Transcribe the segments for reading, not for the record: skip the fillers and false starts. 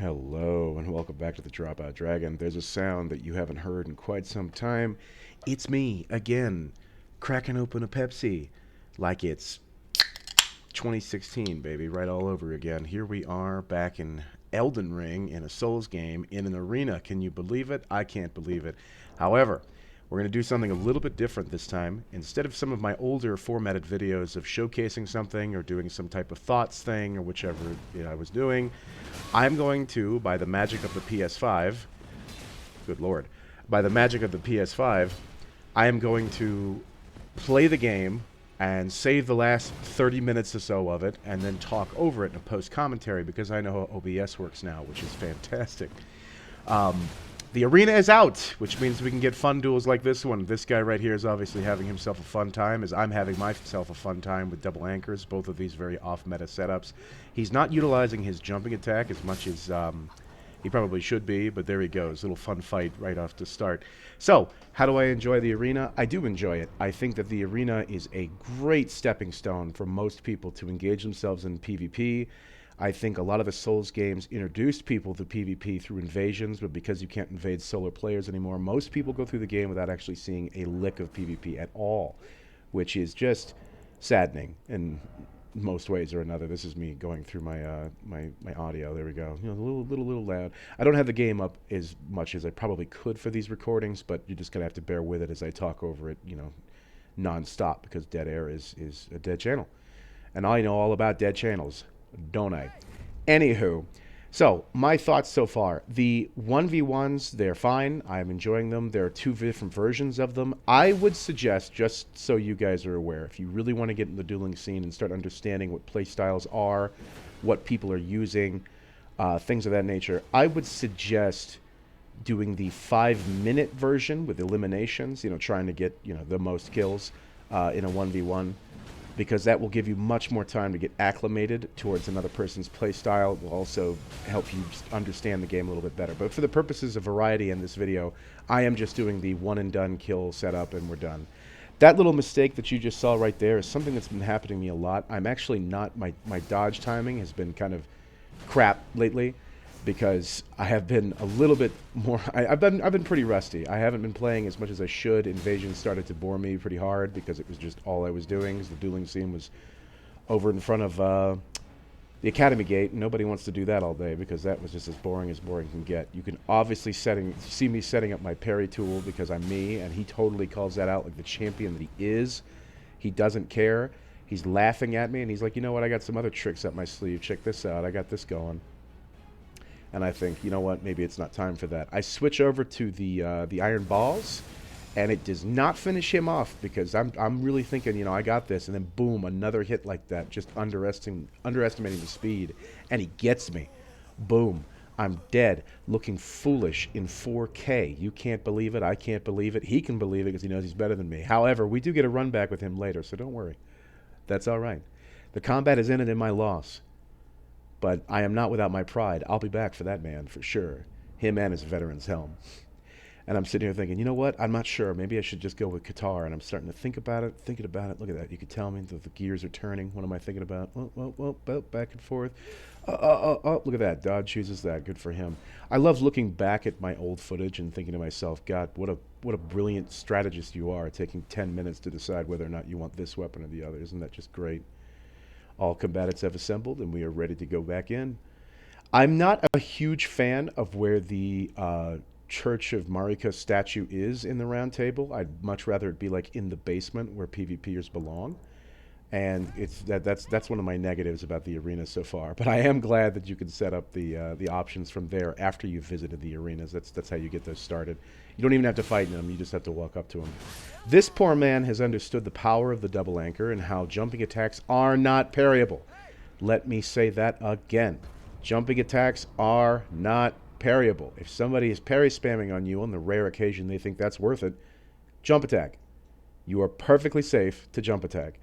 Hello and welcome back to the TheDropOutDragon. There's a sound that you haven't heard in quite some time. It's me again, cracking open a Pepsi, like it's 2016, baby, right all over again. Here we are back in Elden Ring in a Souls game in an arena. Can you believe it? I can't believe it. However, we're going to do something a little bit different this time. Instead of some of my older formatted videos of showcasing something or doing some type of thoughts thing or whichever I was doing, I'm going to, by the magic of the PS5, good lord, by the magic of the PS5, I am going to play the game and save the last 30 minutes or so of it and then talk over it in a post-commentary because I know how OBS works now, which is fantastic. The arena is out, which means we can get fun duels like this one. This guy right here is obviously having himself a fun time, as I'm having myself a fun time with double anchors, both of these very off-meta setups. He's not utilizing his jumping attack as much as he probably should be, but there he goes. Little fun fight right off the start. So, how do I enjoy the arena? I do enjoy it. I think that the arena is a great stepping stone for most people to engage themselves in PvP. I think a lot of the Souls games introduced people to PvP through invasions, but because you can't invade solo players anymore, most people go through the game without actually seeing a lick of PvP at all, which is just saddening in most ways or another. This is me going through my audio. There we go. A little loud. I don't have the game up as much as I probably could for these recordings, but you're just gonna have to bear with it as I talk over it, non-stop, because dead air is a dead channel, and I know all about dead channels, don't I? Anywho, so my thoughts so far. The 1v1s, they're fine. I'm enjoying them. There are two different versions of them. I would suggest, just so you guys are aware, if you really want to get in the dueling scene and start understanding what playstyles are, what people are using, things of that nature, I would suggest doing the 5-minute version with eliminations, trying to get, the most kills in a 1v1, because that will give you much more time to get acclimated towards another person's playstyle. It will also help you understand the game a little bit better. But for the purposes of variety in this video, I am just doing the one-and-done kill setup, and we're done. That little mistake that you just saw right there is something that's been happening to me a lot. I'm actually not, my dodge timing has been kind of crap lately, because I have been a little bit more. I've been pretty rusty. I haven't been playing as much as I should. Invasion started to bore me pretty hard because it was just all I was doing. The dueling scene was over in front of the Academy Gate. Nobody wants to do that all day because that was just as boring can get. You can obviously see me setting up my parry tool because I'm me, and he totally calls that out like the champion that he is. He doesn't care. He's laughing at me, and he's like, you know what? I got some other tricks up my sleeve. Check this out. I got this going. And I think, you know what, maybe it's not time for that. I switch over to the iron balls, and it does not finish him off because I'm really thinking, I got this, and then boom, another hit like that, just underestimating the speed, and he gets me. Boom, I'm dead, looking foolish in 4K. You can't believe it. I can't believe it. He can believe it because he knows he's better than me. However, we do get a run back with him later, so don't worry. That's all right. The combat is ended in my loss. But I am not without my pride. I'll be back for that man, for sure. Him and his veteran's helm. And I'm sitting here thinking, you know what? I'm not sure. Maybe I should just go with Qatar. And I'm starting to think about it, thinking about it. Look at that. You could tell me that the gears are turning. What am I thinking about? Oh, back and forth. Look at that. Dodd chooses that. Good for him. I love looking back at my old footage and thinking to myself, God, what a brilliant strategist you are, taking 10 minutes to decide whether or not you want this weapon or the other. Isn't that just great? All combatants have assembled, and we are ready to go back in. I'm not a huge fan of where the Church of Marika statue is in the round table. I'd much rather it be like in the basement where PvPers belong. And that's one of my negatives about the arena so far. But I am glad that you can set up the options from there after you've visited the arenas. That's how you get those started. You don't even have to fight in them. You just have to walk up to them. This poor man has understood the power of the double anchor and how jumping attacks are not parryable. Let me say that again. Jumping attacks are not parryable. If somebody is parry spamming on you on the rare occasion they think that's worth it, jump attack. You are perfectly safe to jump attack.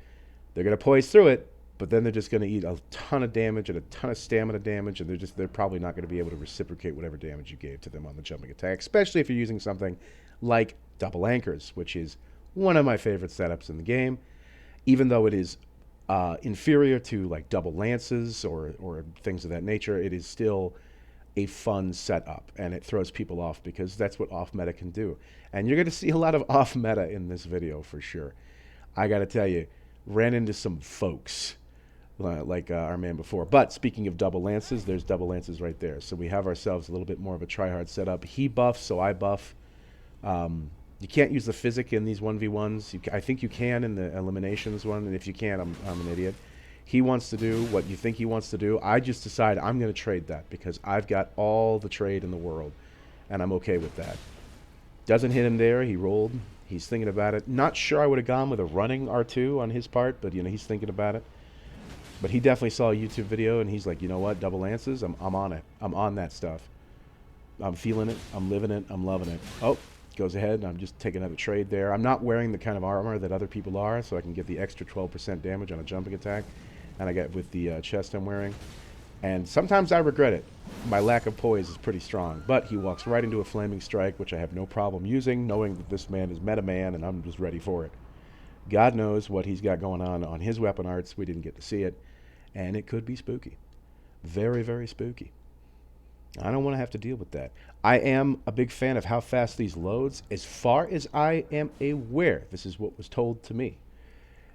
They're going to poise through it, but then they're just going to eat a ton of damage and a ton of stamina damage, and they're probably not going to be able to reciprocate whatever damage you gave to them on the jumping attack, especially if you're using something like double anchors, which is one of my favorite setups in the game. Even though it is inferior to like double lances or things of that nature, it is still a fun setup, and it throws people off because that's what off meta can do. And you're going to see a lot of off meta in this video for sure. I got to tell you, ran into some folks like our man before. But speaking of double lances, there's double lances right there. So we have ourselves a little bit more of a try-hard setup. He buffs, so I buff. You can't use the physic in these 1v1s. I think you can in the eliminations one, and if you can't, I'm an idiot. He wants to do what you think he wants to do. I just decide I'm going to trade that because I've got all the trade in the world, and I'm okay with that. Doesn't hit him there. He rolled. He's thinking about it. Not sure I would have gone with a running R2 on his part, but, you know, he's thinking about it. But he definitely saw a YouTube video, and he's like, you know what, double lances, I'm on it. I'm on that stuff. I'm feeling it. I'm living it. I'm loving it. Oh, goes ahead, and I'm just taking another trade there. I'm not wearing the kind of armor that other people are, so I can get the extra 12% damage on a jumping attack, and I get with the chest I'm wearing. And sometimes I regret it. My lack of poise is pretty strong, but he walks right into a flaming strike, which I have no problem using, knowing that this man is meta man, and I'm just ready for it. God knows what he's got going on his weapon arts. We didn't get to see it. And it could be spooky. Very, very spooky. I don't want to have to deal with that. I am a big fan of how fast these loads. As far as I am aware, this is what was told to me.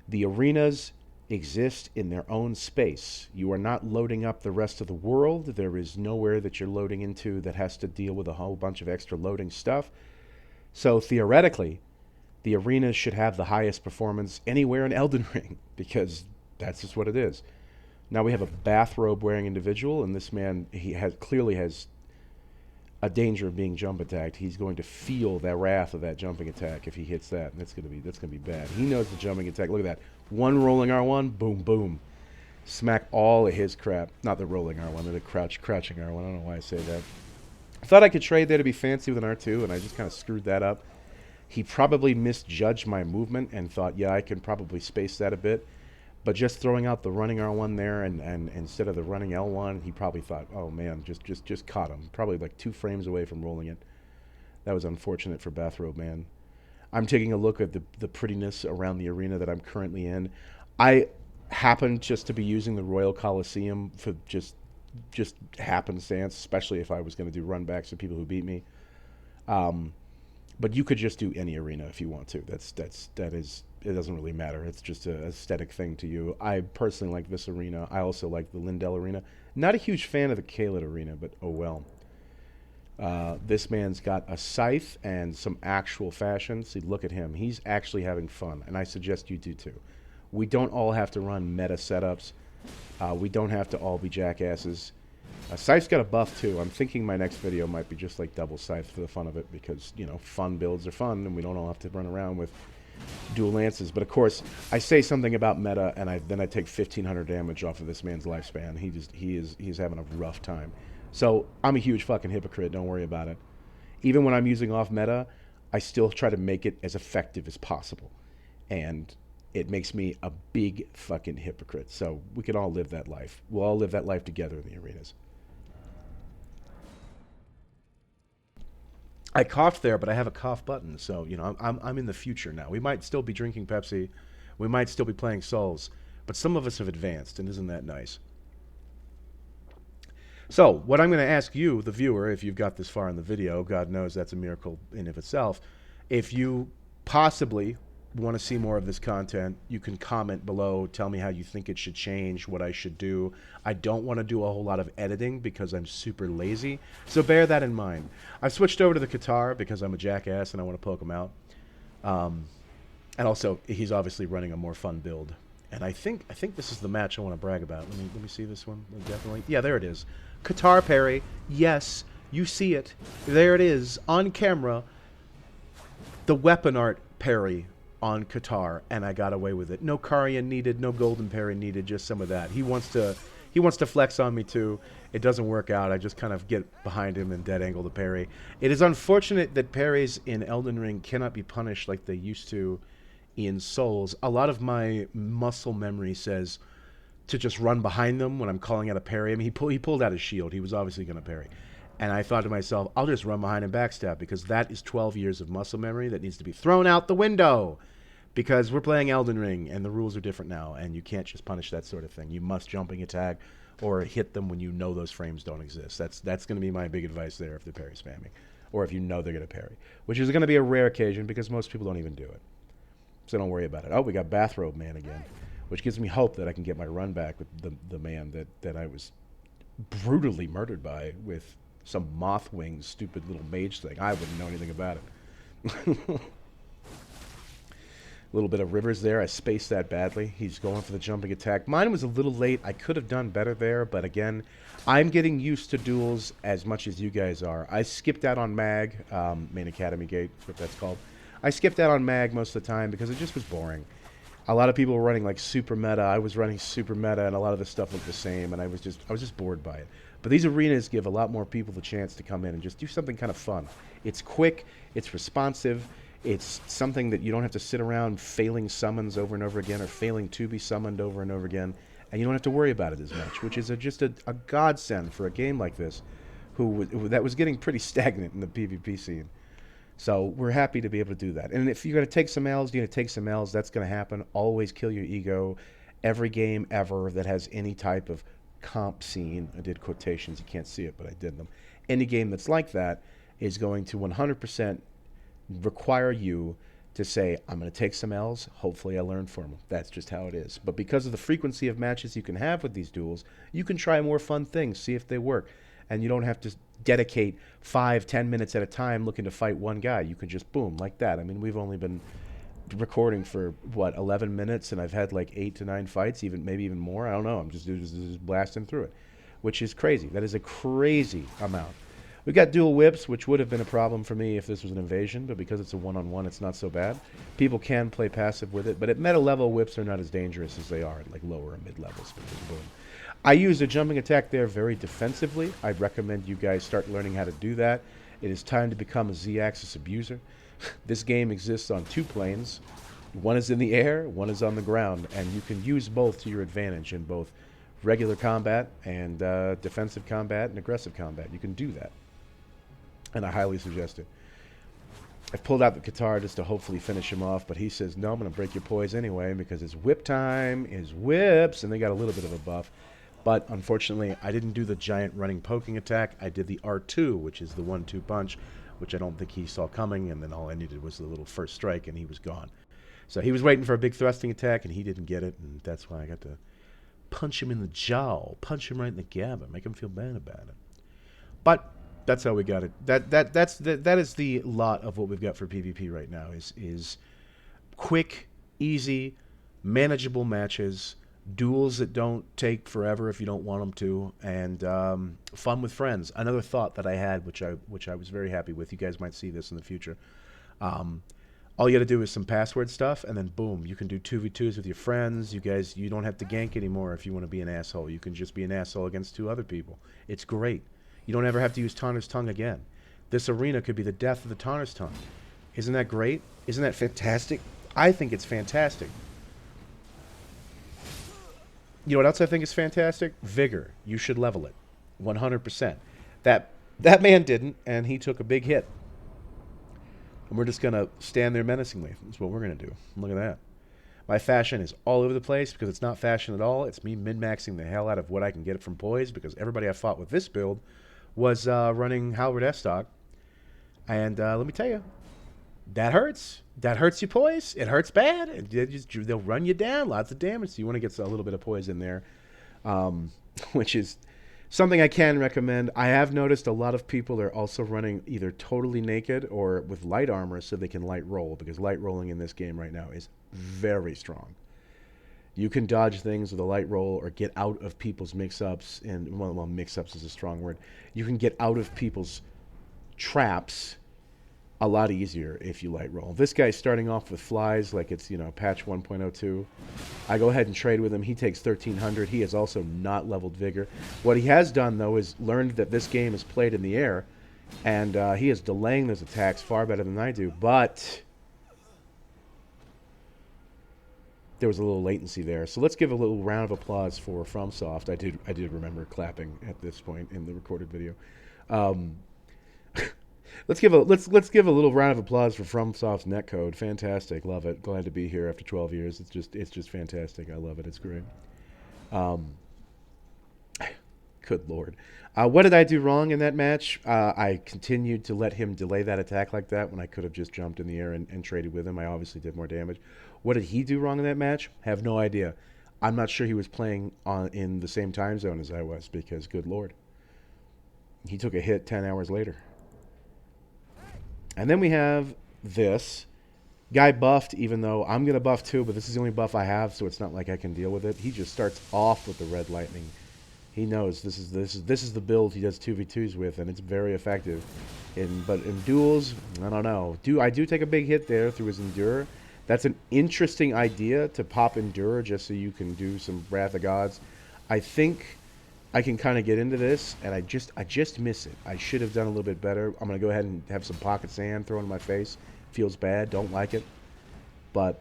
The arenas exist in their own space. You are not loading up the rest of the world. There is nowhere that you're loading into that has to deal with a whole bunch of extra loading stuff. So theoretically, the arenas should have the highest performance anywhere in Elden Ring because that's just what it is. Now we have a bathrobe wearing individual, and this man, he clearly has a danger of being jump attacked. He's going to feel that wrath of that jumping attack if he hits that, and that's gonna be bad. He knows the jumping attack. Look at that. One rolling R1, boom, boom. Smack all of his crap. Not the rolling R1, the crouching R1. I don't know why I say that. I thought I could trade there to be fancy with an R2, and I just kind of screwed that up. He probably misjudged my movement and thought, yeah, I can probably space that a bit. But just throwing out the running R1 there and instead of the running L1, he probably thought, oh man, just caught him. Probably like 2 frames away from rolling it. That was unfortunate for Bathrobe Man. I'm taking a look at the prettiness around the arena that I'm currently in. I happen just to be using the Royal Coliseum for just happenstance, especially if I was going to do run backs of people who beat me. But you could just do any arena if you want to. It doesn't really matter. It's just an aesthetic thing to you. I personally like this arena. I also like the Lindell arena. Not a huge fan of the Kaled arena, but oh well. This man's got a scythe and some actual fashion. See, look at him. He's actually having fun, and I suggest you do too. We don't all have to run meta setups. We don't have to all be jackasses. Scythe's got a buff too. I'm thinking my next video might be just like double Scythe for the fun of it because, you know, fun builds are fun and we don't all have to run around with dual lances. But of course, I say something about meta and then I take 1,500 damage off of this man's lifespan. He's having a rough time. So I'm a huge fucking hypocrite. Don't worry about it. Even when I'm using off meta, I still try to make it as effective as possible. And it makes me a big fucking hypocrite. So we can all live that life. We'll all live that life together in the arenas. I coughed there, but I have a cough button, so you know I'm in the future now. We might still be drinking Pepsi, we might still be playing Souls, but some of us have advanced, and isn't that nice? So what I'm going to ask you, the viewer, if you've got this far in the video, God knows that's a miracle in of itself. If you possibly want to see more of this content, you can comment below, tell me how you think it should change, what I should do. I don't want to do a whole lot of editing because I'm super lazy, so bear that in mind. I've switched over to the Qatar because I'm a jackass and I want to poke him out. And also, he's obviously running a more fun build. And I think this is the match I want to brag about. Let me see this one. Definitely. Yeah, there it is. Qatar parry. Yes, you see it. There it is on camera. The weapon art parry on Qatar, and I got away with it. No Karyan needed, no golden parry needed, just some of that. He wants to flex on me too. It doesn't work out. I just kind of get behind him and dead angle the parry. It is unfortunate that parries in Elden Ring cannot be punished like they used to in Souls. A lot of my muscle memory says to just run behind them when I'm calling out a parry. I mean, he pulled out his shield. He was obviously going to parry. And I thought to myself, I'll just run behind and backstab because that is 12 years of muscle memory that needs to be thrown out the window. Because we're playing Elden Ring and the rules are different now and you can't just punish that sort of thing. You must jumping attack or hit them when you know those frames don't exist. That's going to be my big advice there if they're parry spamming, or if you know they're going to parry, which is going to be a rare occasion because most people don't even do it. So don't worry about it. Oh, we got Bathrobe Man again, which gives me hope that I can get my run back with the man that I was brutally murdered by with some Mothwing stupid little mage thing. I wouldn't know anything about it. A little bit of Rivers there. I spaced that badly. He's going for the jumping attack. Mine was a little late. I could have done better there, but again, I'm getting used to duels as much as you guys are. I skipped out on Mag, Main Academy Gate, what that's called. I skipped out on Mag most of the time because it just was boring. A lot of people were running like super meta. I was running super meta, and a lot of the stuff looked the same, and I was just bored by it. But these arenas give a lot more people the chance to come in and just do something kind of fun. It's quick. It's responsive. It's something that you don't have to sit around failing summons over and over again or failing to be summoned over and over again, and you don't have to worry about it as much, which is just a godsend for a game like this that was getting pretty stagnant in the PvP scene. So we're happy to be able to do that. And if you're going to take some L's, you're going to take some L's. That's going to happen. Always kill your ego. Every game ever that has any type of comp scene, I did quotations, you can't see it, but I did them. Any game that's like that is going to 100% require you to say, I'm going to take some L's, hopefully I learn from them. That's just how it is. But because of the frequency of matches you can have with these duels, you can try more fun things, see if they work. And you don't have to dedicate 5-10 minutes at a time looking to fight one guy. You can just boom, like that. I mean, we've only been recording for, 11 minutes, and I've had like 8 to 9 fights, maybe even more. I don't know. I'm just blasting through it, which is crazy. That is a crazy amount. We got dual whips, which would have been a problem for me if this was an invasion, but because it's a one-on-one, it's not so bad. People can play passive with it, but at meta level, whips are not as dangerous as they are at like lower and mid levels. Because boom. I use a jumping attack there very defensively. I recommend you guys start learning how to do that. It is time to become a Z-axis abuser. This game exists on 2 planes. One is in the air, one is on the ground, and you can use both to your advantage in both regular combat and defensive combat and aggressive combat. You can do that. And I highly suggest it. I've pulled out the guitar just to hopefully finish him off, but he says, no, I'm going to break your poise anyway because it's whip time, is whips, and they got a little bit of a buff. But unfortunately, I didn't do the giant running poking attack. I did the R2, which is the 1-2 punch, which I don't think he saw coming, and then all I needed was the little first strike, and he was gone. So he was waiting for a big thrusting attack, and he didn't get it, and that's why I got to punch him in the jaw, punch him right in the gabba, make him feel bad about it. But that's how we got it. That is the lot of what we've got for PvP right now is quick, easy, manageable matches, duels that don't take forever if you don't want them to, and fun with friends. Another thought that I had, which I was very happy with. You guys might see this in the future. All you got to do is some password stuff, and then boom, you can do 2v2s with your friends. You don't have to gank anymore if you want to be an asshole. You can just be an asshole against 2 other people. It's great. You don't ever have to use Tanner's Tongue again. This arena could be the death of the Tanner's Tongue. Isn't that great? Isn't that fantastic? I think it's fantastic. You know what else I think is fantastic? Vigor. You should level it. 100%. That man didn't, and he took a big hit. And we're just going to stand there menacingly. That's what we're going to do. Look at that. My fashion is all over the place because it's not fashion at all. It's me min-maxing the hell out of what I can get from poise because everybody I fought with this build was running Halberd F-Stock. And let me tell you, that hurts. That hurts your poise. It hurts bad. They'll run you down. Lots of damage. So you want to get a little bit of poise in there, which is something I can recommend. I have noticed a lot of people are also running either totally naked or with light armor so they can light roll, because light rolling in this game right now is very strong. You can dodge things with a light roll or get out of people's mix-ups. And, well, mix-ups is a strong word. You can get out of people's traps a lot easier if you light roll. This guy's starting off with flies like it's, patch 1.02. I go ahead and trade with him. He takes 1,300. He has also not leveled Vigor. What he has done, though, is learned that this game is played in the air, and he is delaying those attacks far better than I do. But there was a little latency there. So let's give a little round of applause for FromSoft. I did remember clapping at this point in the recorded video. Let's give a little round of applause for FromSoft's netcode. Fantastic, love it. Glad to be here after 12 years. It's just fantastic. I love it. It's great. Good Lord. What did I do wrong in that match? I continued to let him delay that attack like that when I could have just jumped in the air and traded with him. I obviously did more damage. What did he do wrong in that match? Have no idea. I'm not sure he was playing in the same time zone as I was because, good Lord, he took a hit 10 hours later. And then we have this. Guy buffed, even though I'm going to buff too, but this is the only buff I have, so it's not like I can deal with it. He just starts off with the red lightning. He knows this is the build he does 2v2s with, and it's very effective. But in duels, I don't know. I do take a big hit there through his Endure. That's an interesting idea to pop Endure just so you can do some Wrath of Gods. I think I can kind of get into this, and I just miss it. I should have done a little bit better. I'm going to go ahead and have some pocket sand thrown in my face. Feels bad, don't like it. But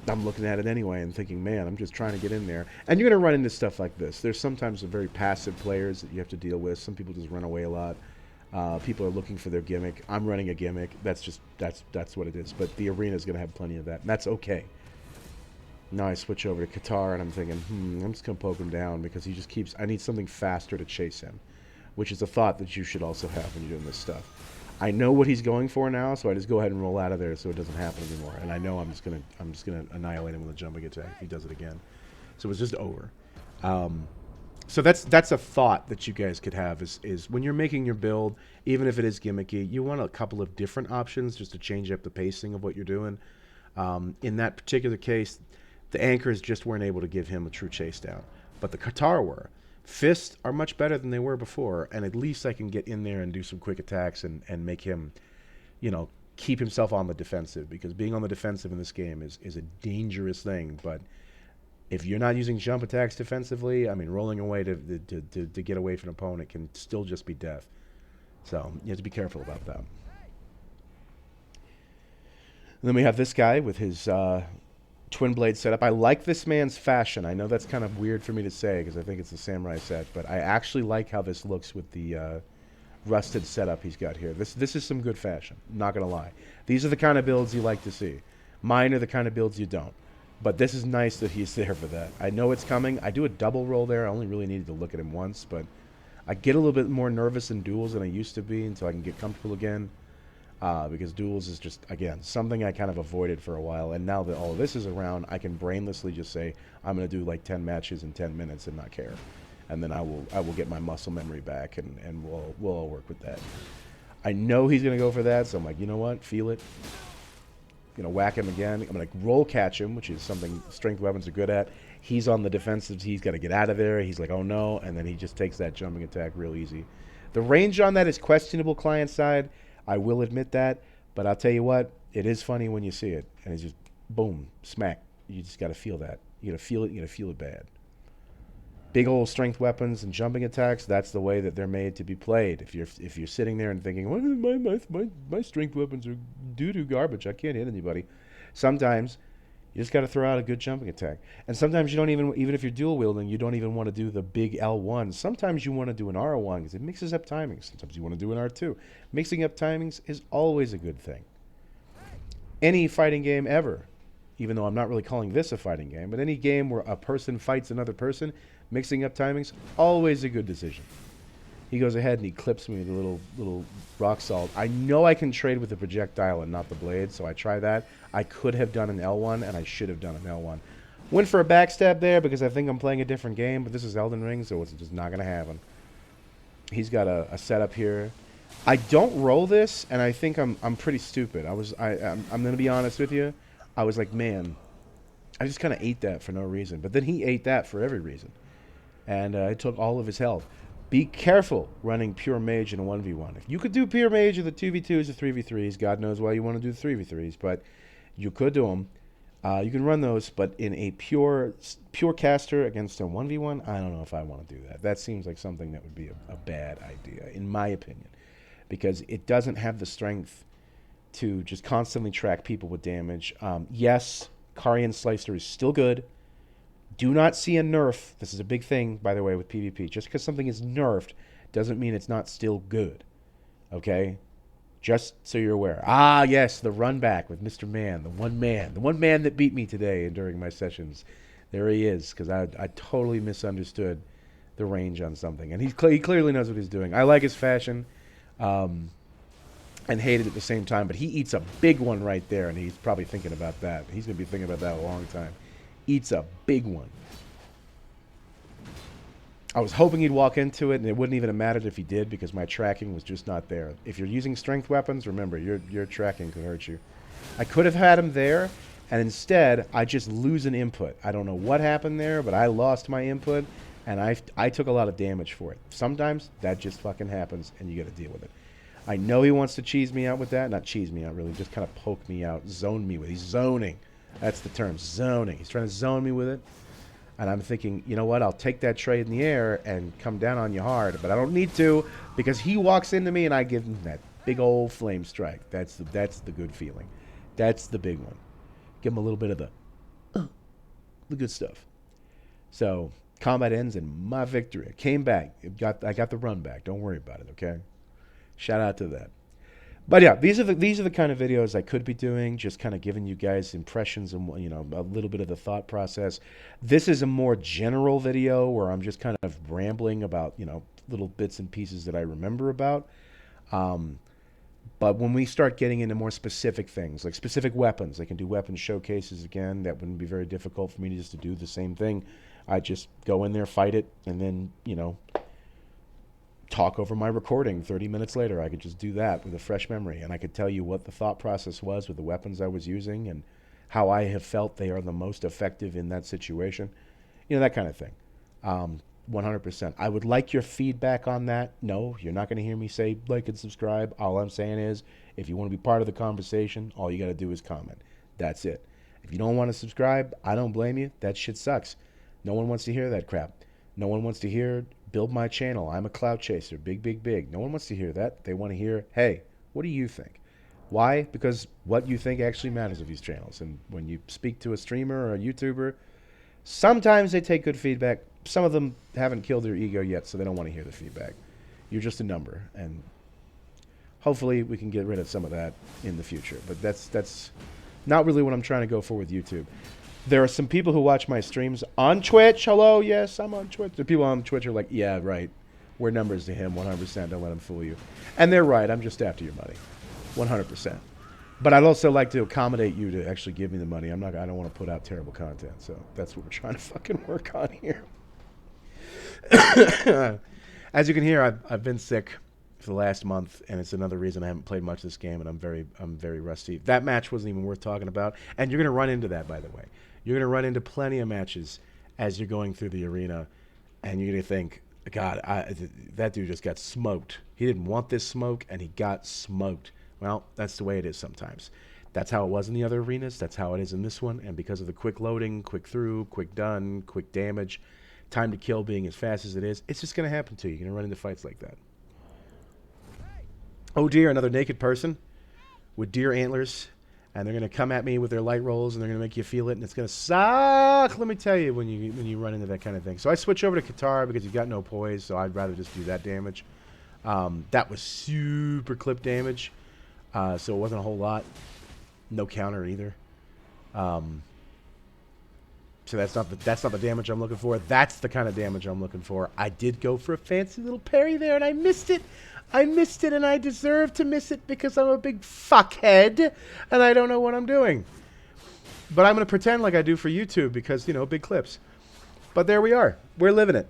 I'm looking at it anyway and thinking, man, I'm just trying to get in there. And you're going to run into stuff like this. There's sometimes some very passive players that you have to deal with. Some people just run away a lot. People are looking for their gimmick. I'm running a gimmick. That's what it is. But the arena is going to have plenty of that, and that's okay. Now I switch over to Qatar, and I'm thinking, I'm just going to poke him down because he just keeps... I need something faster to chase him, which is a thought that you should also have when you're doing this stuff. I know what he's going for now, so I just go ahead and roll out of there so it doesn't happen anymore. And I know I'm just gonna annihilate him with a jumping attack if he does it again. So it's just over. So that's a thought that you guys could have is when you're making your build, even if it is gimmicky, you want a couple of different options just to change up the pacing of what you're doing. In that particular case, the anchors just weren't able to give him a true chase down, but the Qatar were. Fists are much better than they were before, and at least I can get in there and do some quick attacks and make him, keep himself on the defensive, because being on the defensive in this game is a dangerous thing. But if you're not using jump attacks defensively, I mean, rolling away to get away from an opponent can still just be death. So you have to be careful about that. And then we have this guy with his twin blade setup. I like this man's fashion. I know that's kind of weird for me to say because I think it's a samurai set, but I actually like how this looks with the rusted setup he's got here. This is some good fashion, not gonna lie. These are the kind of builds you like to see. Mine are the kind of builds you don't, but this is nice that he's there for that. I know it's coming. I do a double roll there. I only really needed to look at him once, but I get a little bit more nervous in duels than I used to be until I can get comfortable again. Because duels is just, again, something I kind of avoided for a while, and now that all of this is around, I can brainlessly just say, I'm going to do like 10 matches in 10 minutes and not care. And then I will get my muscle memory back, and we'll all work with that. I know he's going to go for that, so I'm like, you know what, feel it. Whack him again. I'm going to roll catch him, which is something strength weapons are good at. He's on the defensive, he's got to get out of there. He's like, oh no, and then he just takes that jumping attack real easy. The range on that is questionable client side. I will admit that, but I'll tell you what, it is funny when you see it, and it's just boom, smack. You just got to feel that. You got to feel it. You got to feel it bad. Big old strength weapons and jumping attacks. That's the way that they're made to be played. If you're sitting there and thinking, well, my strength weapons are doo-doo garbage, I can't hit anybody. Sometimes you just got to throw out a good jumping attack. And sometimes you don't even if you're dual wielding, you don't even want to do the big L1. Sometimes you want to do an R1 because it mixes up timings. Sometimes you want to do an R2. Mixing up timings is always a good thing. Any fighting game ever, even though I'm not really calling this a fighting game, but any game where a person fights another person, mixing up timings, always a good decision. He goes ahead and he clips me with a little rock salt. I know I can trade with the projectile and not the blade, so I try that. I could have done an L1, and I should have done an L1. Went for a backstab there because I think I'm playing a different game, but this is Elden Ring, so it's just not going to happen. He's got a setup here. I don't roll this, and I think I'm pretty stupid. I'm going to be honest with you. I was like, man, I just kind of ate that for no reason. But then he ate that for every reason. And it took all of his health. Be careful running pure mage in a 1v1. If you could do pure mage in the 2v2s or 3v3s, God knows why you want to do the 3v3s, but you could do them. You can run those, but in a pure caster against a 1v1, I don't know if I want to do that. That seems like something that would be a bad idea, in my opinion, because it doesn't have the strength to just constantly track people with damage. Yes, Carian Slicer is still good. Do not see a nerf. This is a big thing, by the way, with PvP. Just because something is nerfed doesn't mean it's not still good. Okay? Just so you're aware. Ah, yes, the run back with Mr. Man, the one man that beat me today and during my sessions. There he is, because I totally misunderstood the range on something. And he clearly knows what he's doing. I like his fashion. And hate it at the same time, but he eats a big one right there, and he's probably thinking about that. He's going to be thinking about that a long time. Eats a big one. I was hoping he'd walk into it, and it wouldn't even have mattered if he did, because my tracking was just not there. If you're using strength weapons, remember, your tracking could hurt you. I could have had him there, and instead, I just lose an input. I don't know what happened there, but I lost my input, and I took a lot of damage for it. Sometimes, that just fucking happens, and you got to deal with it. I know he wants to cheese me out with that. Not cheese me out, really. Just kind of poke me out. Zone me with it. He's zoning. That's the term. Zoning. He's trying to zone me with it. And I'm thinking, you know what? I'll take that tray in the air and come down on you hard. But I don't need to, because he walks into me and I give him that big old flame strike. That's the good feeling. That's the big one. Give him a little bit of the good stuff. So combat ends in my victory. I came back. I got the run back. Don't worry about it, okay? Shout out to that. But yeah, these are the kind of videos I could be doing, just kind of giving you guys impressions and, you know, a little bit of the thought process. This is a more general video where I'm just kind of rambling about, you know, little bits and pieces that I remember about. But when we start getting into more specific things, like specific weapons, I can do weapon showcases again. That wouldn't be very difficult for me to just to do the same thing. I just go in there, fight it, and then, you know, talk over my recording 30 minutes later. I could just do that with a fresh memory, and I could tell you what the thought process was with the weapons I was using and how I have felt they are the most effective in that situation. You know, that kind of thing. 100%. I would like your feedback on that. No, you're not going to hear me say like and subscribe. All I'm saying is, if you want to be part of the conversation, all you got to do is comment. That's it. If you don't want to subscribe, I don't blame you. That shit sucks. No one wants to hear that crap. No one wants to hear build my channel. I'm a clout chaser. Big, big, big. No one wants to hear that. They want to hear, hey, what do you think? Why? Because what you think actually matters of these channels. And when you speak to a streamer or a YouTuber, sometimes they take good feedback. Some of them haven't killed their ego yet, so they don't want to hear the feedback. You're just a number. And hopefully we can get rid of some of that in the future. But that's not really what I'm trying to go for with YouTube. There are some people who watch my streams on Twitch. Hello, yes, I'm on Twitch. The people on Twitch are like, yeah, right. We're numbers to him, 100%. Don't let him fool you. And they're right. I'm just after your money, 100%. But I'd also like to accommodate you to actually give me the money. I don't want to put out terrible content. So that's what we're trying to fucking work on here. As you can hear, I've been sick for the last month, and it's another reason I haven't played much of this game, and I'm very rusty. That match wasn't even worth talking about, and you're going to run into that, by the way. You're going to run into plenty of matches as you're going through the arena, and you're going to think, God, that dude just got smoked. He didn't want this smoke, and he got smoked. Well, that's the way it is sometimes. That's how it was in the other arenas. That's how it is in this one, and because of the quick loading, quick through, quick done, quick damage, time to kill being as fast as it is, it's just going to happen to you. You're going to run into fights like that. Oh dear, another naked person with deer antlers. And they're going to come at me with their light rolls, and they're going to make you feel it, and it's going to suck, let me tell you, when you run into that kind of thing. So I switch over to Qatar because you've got no poise, so I'd rather just do that damage. That was super clip damage, so it wasn't a whole lot. No counter either. So that's not the damage I'm looking for. That's the kind of damage I'm looking for. I did go for a fancy little parry there, and I missed it. I missed it, and I deserve to miss it because I'm a big fuckhead, and I don't know what I'm doing. But I'm going to pretend like I do for YouTube because, you know, big clips. But there we are. We're living it.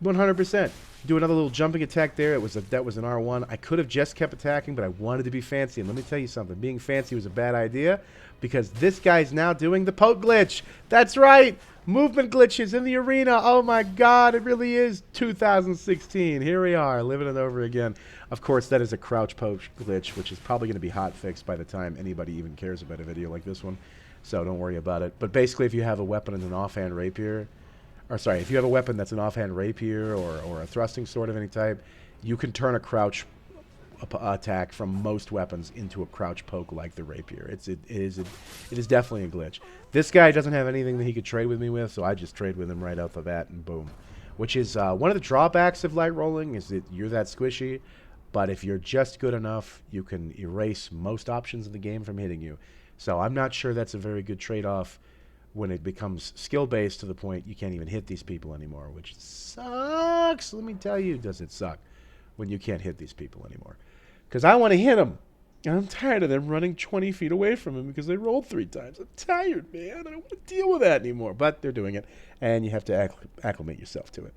100%. Do another little jumping attack there. That was an R1. I could have just kept attacking, but I wanted to be fancy. And let me tell you something. Being fancy was a bad idea because this guy's now doing the poke glitch. That's right. Movement glitches in the arena. Oh my God, it really is 2016. Here we are, living it over again. Of course, that is a crouch poke glitch, which is probably going to be hot fixed by the time anybody even cares about a video like this one. So don't worry about it. But basically, if you have a weapon as an offhand rapier, or sorry, if you have a weapon that's an offhand rapier or a thrusting sword of any type, you can turn a crouch attack from most weapons into a crouch poke like the rapier. It is definitely a glitch. This guy doesn't have anything that he could trade with me with, so I just trade with him right out the bat and boom. Which is one of the drawbacks of light rolling is that you're that squishy, but if you're just good enough, you can erase most options of the game from hitting you. So I'm not sure that's a very good trade-off when it becomes skill-based to the point you can't even hit these people anymore, which sucks. Let me tell you, does it suck when you can't hit these people anymore? Because I want to hit them. And I'm tired of them running 20 feet away from him because they rolled 3 times. I'm tired, man. I don't want to deal with that anymore. But they're doing it, and you have to acclimate yourself to it.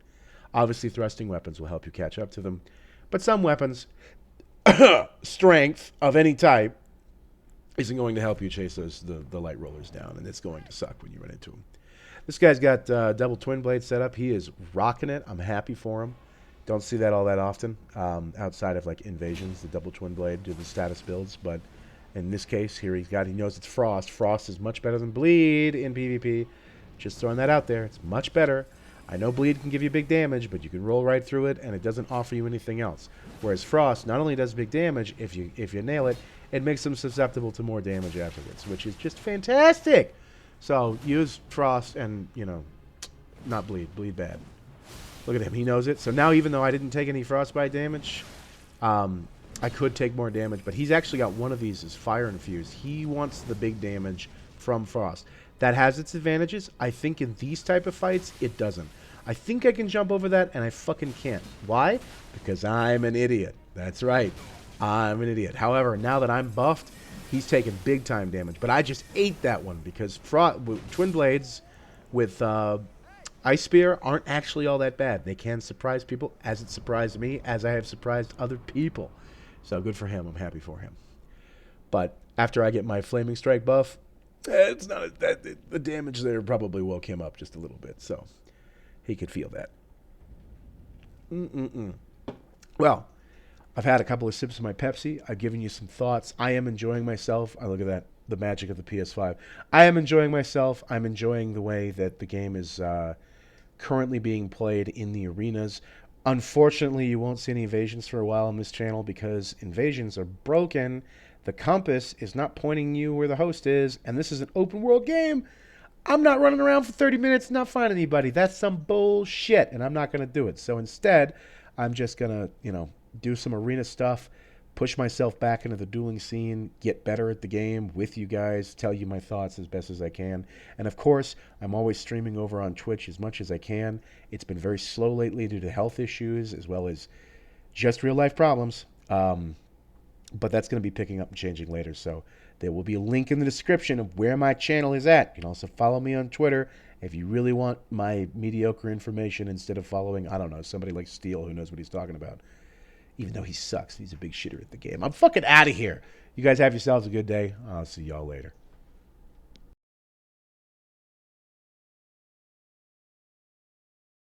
Obviously, thrusting weapons will help you catch up to them. But some weapons, strength of any type, isn't going to help you chase the light rollers down, and it's going to suck when you run into them. This guy's got double twin blade set up. He is rocking it. I'm happy for him. Don't see that all that often outside of like invasions, the double twin blade do the status builds. But in this case, here he knows it's Frost. Frost is much better than Bleed in PvP. Just throwing that out there. It's much better. I know Bleed can give you big damage, but you can roll right through it, and it doesn't offer you anything else. Whereas Frost not only does big damage, if you nail it, it makes them susceptible to more damage afterwards, which is just fantastic. So use Frost and, not Bleed. Bleed bad. Look at him. He knows it. So now even though I didn't take any frostbite damage, I could take more damage. But he's actually got one of these as fire infused. He wants the big damage from Frost. That has its advantages. I think in these type of fights, it doesn't. I think I can jump over that, and I fucking can't. Why? Because I'm an idiot. That's right. I'm an idiot. However, now that I'm buffed, he's taking big time damage. But I just ate that one because Twin Blades with Ice Spear aren't actually all that bad. They can surprise people, as it surprised me, as I have surprised other people. So good for him. I'm happy for him. But after I get my Flaming Strike buff, it's not the damage there probably woke him up just a little bit, so he could feel that. Well, I've had a couple of sips of my Pepsi. I've given you some thoughts. I am enjoying myself. I look at that, the magic of the PS5. I am enjoying myself. I'm enjoying the way that the game is currently being played in the arenas. Unfortunately, you won't see any invasions for a while on this channel because invasions are broken. The compass is not pointing you where the host is, and this is an open world game. I'm not running around for 30 minutes and not finding anybody. That's some bullshit, and I'm not going to do it. So instead, I'm just going to, do some arena stuff, push myself back into the dueling scene, get better at the game with you guys, tell you my thoughts as best as I can. And of course, I'm always streaming over on Twitch as much as I can. It's been very slow lately due to health issues as well as just real life problems. But that's going to be picking up and changing later. So there will be a link in the description of where my channel is at. You can also follow me on Twitter if you really want my mediocre information instead of following, I don't know, somebody like Steele who knows what he's talking about. Even though he sucks. He's a big shitter at the game. I'm fucking out of here. You guys have yourselves a good day. I'll see y'all later.